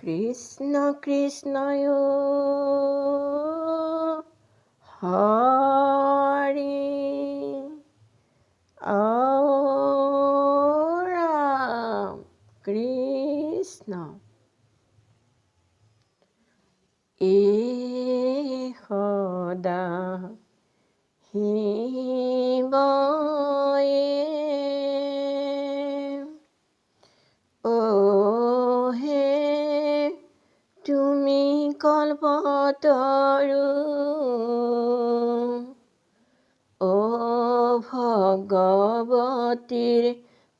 কৃষ্ণ কৃষ্ণয় হৰি ৰাম কৃষ্ণ সদা শিৱয়ে হে তুমি কল্পতৰু ভগৱতীৰ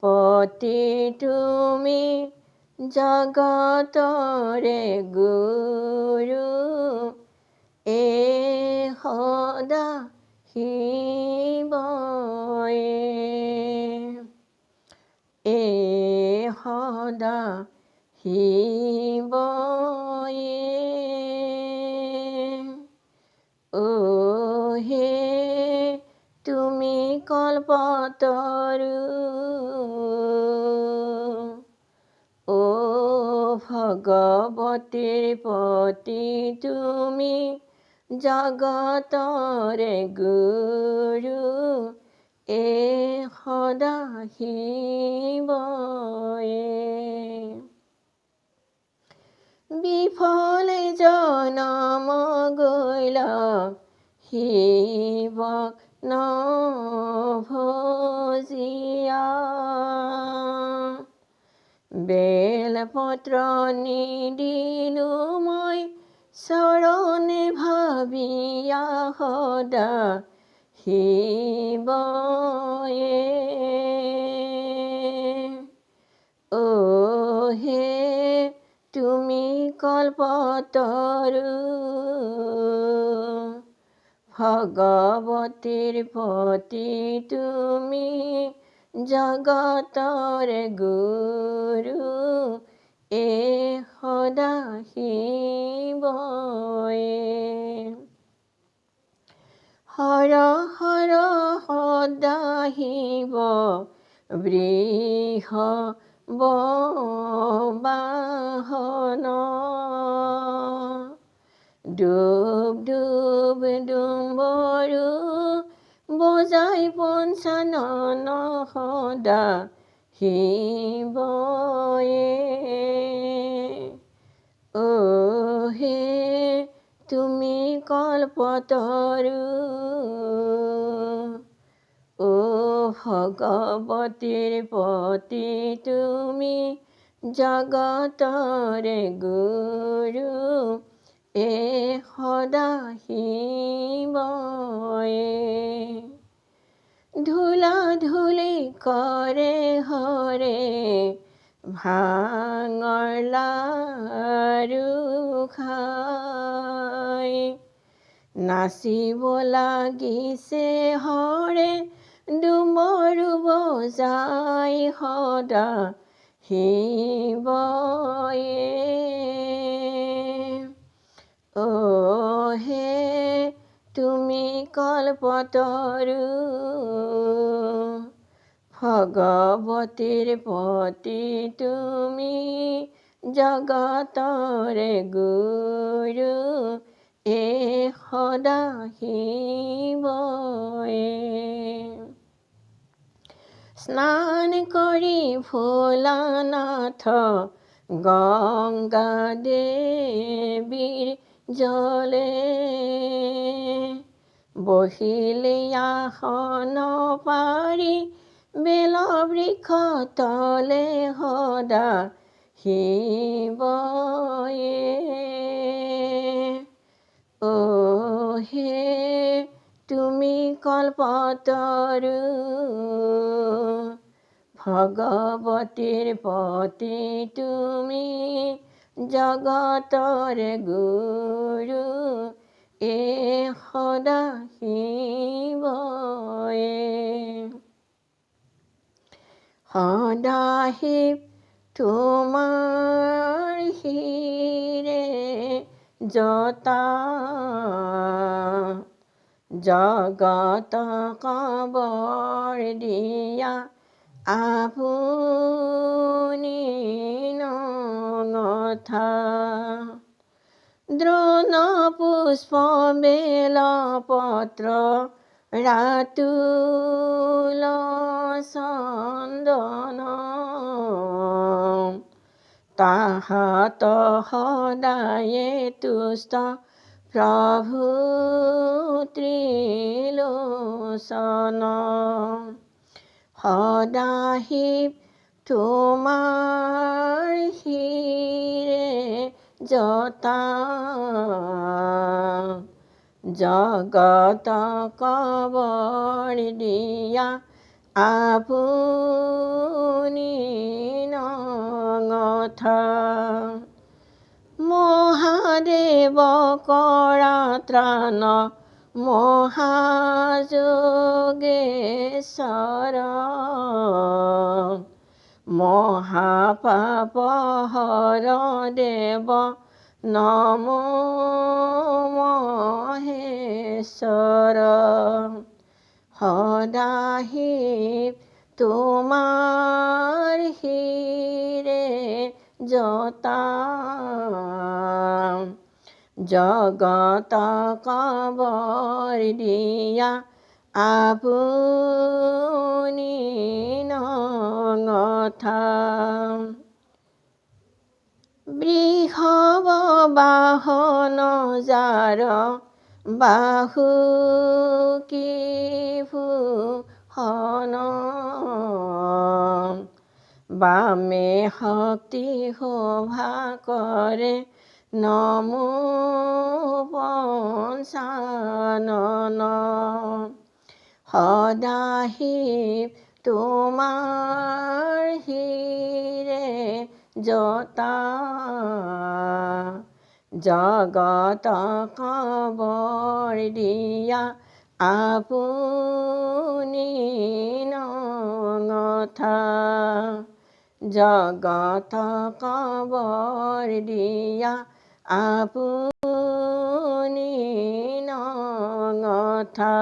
পতি তুমি জগতৰে গুৰু সদা শিৱয়ে সদা শিৱয়ে হে তুমি কল্পতৰু ভগৱতীৰ পতি তুমি জগতৰে গুৰু সদা শিৱয়ে বিফলে জনম গৈল শিৱক নভজিয়া বেলপত্ৰ নিদিলো মই চৰণে ভাবিয়া সদা শিৱয়ে হে তুমি কল্পতৰু ভগৱতীৰ পতি তুমি জগতৰে গুৰু সদা শিৱয়ে হৰ হৰ সদা শিৱ বৃষবাহন ডুব ডুব ডুম্বৰু বজাই পঞ্চানন সদা শিৱয়ে হে তুমি কল্পতৰু ভগৱতীৰ পতি তুমি জগতৰে গুৰু সদা শিৱয়ে ধূলা ধূলি কৰে হৰে ভাঙৰ লাৰু খাই নাচিব লাগিছে হৰে ডুমৰু বজাই সদা শিৱয়ে হে তুমি কল্পতৰু ভগৱতীৰ পতি তুমি জগতৰে গুৰু সদা শিৱয়ে স্নান কৰি ভোলানাথ গংগা দেৱীৰ জলে বহিলে আসন পাৰি বেল বৃক্ষ তলে সদা শিৱয়ে হে তুমি কল্পতৰু ভগৱতীৰ পতি তুমি জগতৰে গুৰু সদা শিৱয়ে সদা শিৱ তোমাৰ শিৰে জতা জগত কবৰ দিয়া আপুনি নঙলা কথা দ্ৰোণ পুষ্প বেল পত্ৰ ৰাতুল চন্দন তাহাত সদায়ে তুষ্ট প্ৰভু ত্ৰিলোচন সদাহি তোমাৰ হিৰে জতা জগত কবৰ দিয়া আপুনি নঙথা মহাদেৱ কৰা ত্ৰাণ মহাযোগেশ্বৰ মহাপাপ হৰ দেৱ নমো মহেশ্বৰ সদাহি তোমাৰ হিৰে জতা জগত কবৰ দিয়া আপুনি নঙথা বৃষভ বাহন যাৰ বাহু কি ভূষণ বামে শক্তি শোভা কৰে নমো পঞ্চানন সদাহি তোমাৰ হিৰে জতা জগত কবৰ দিয়া আপুনি নঙথা জগত কবৰ দিয়া আপুনি নঙথা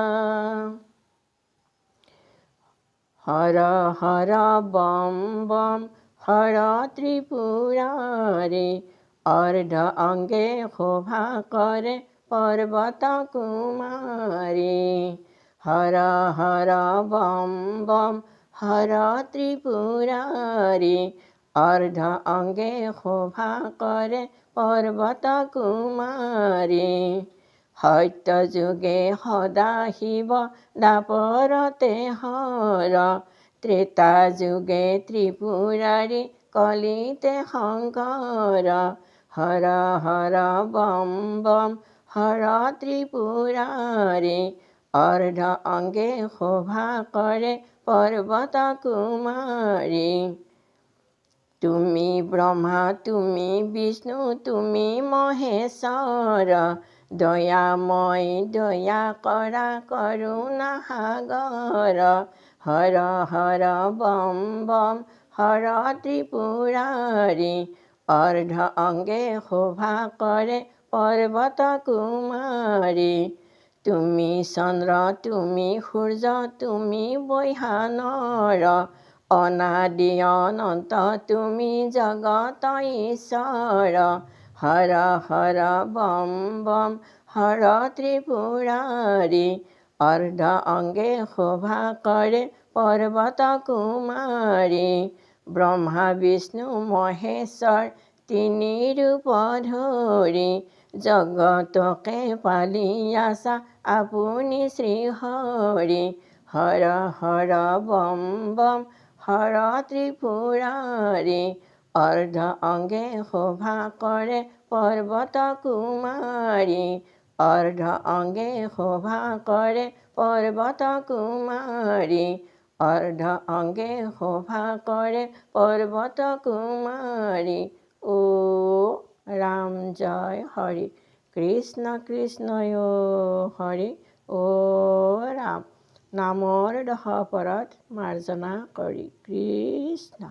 হৰ হৰ বম বম হৰ ত্ৰিপুৰাৰী অৰ্ধ অংগে শোভা কৰে পৰ্বত কুমাৰী হৰ হৰ বম বম হৰ ত্ৰিপুৰাৰী অৰ্ধ অংগে শোভা কৰে পৰ্বত কুমাৰী সত্য যুগে সদা শিৱ দাপৰতে হৰ ত্ৰেতা যুগে ত্ৰিপুৰাৰী কলিতে শংকৰ হৰ হৰ বম বম হৰ ত্ৰিপুৰাৰী অৰ্ধ অংগে শোভা কৰে পৰ্বত কুমাৰী তুমি ব্ৰহ্মা তুমি বিষ্ণু তুমি মহেশ্বৰ দয়াময় দয়া কৰা কৰুণা সাগৰ হৰ হৰ বম বম হৰ ত্ৰিপুৰাৰী অৰ্ধ অংগে শোভা কৰে পৰ্বত কুমাৰী তুমি চন্দ্ৰ তুমি সূৰ্য তুমি বৈহানৰ অনাদি অনন্ত তুমি জগত ঈশ্বৰ হৰ হৰ বম বম হৰ ত্ৰিপুৰাৰী অৰ্ধ অংগে শোভা কৰে পৰ্বত কুমাৰী ব্ৰহ্মা বিষ্ণু মহেশ্বৰ তিনি ৰূপ ধৰি জগতকে পালি আছা আপুনি শ্ৰীহৰি হৰ হৰ বম বম হৰ ত্ৰিপুৰাৰী অৰ্ধ অংগে শোভা কৰে পৰ্বত কুমাৰী অৰ্ধ অংগে শোভা কৰে পৰ্বত কুমাৰী অৰ্ধ অংগে শোভা কৰে পৰ্বত কুমাৰী ও ৰাম জয় হৰি কৃষ্ণ কৃষ্ণয় হৰি ও ৰাম নামৰ দহপৰত মাৰ্জনা কৰি কৃষ্ণ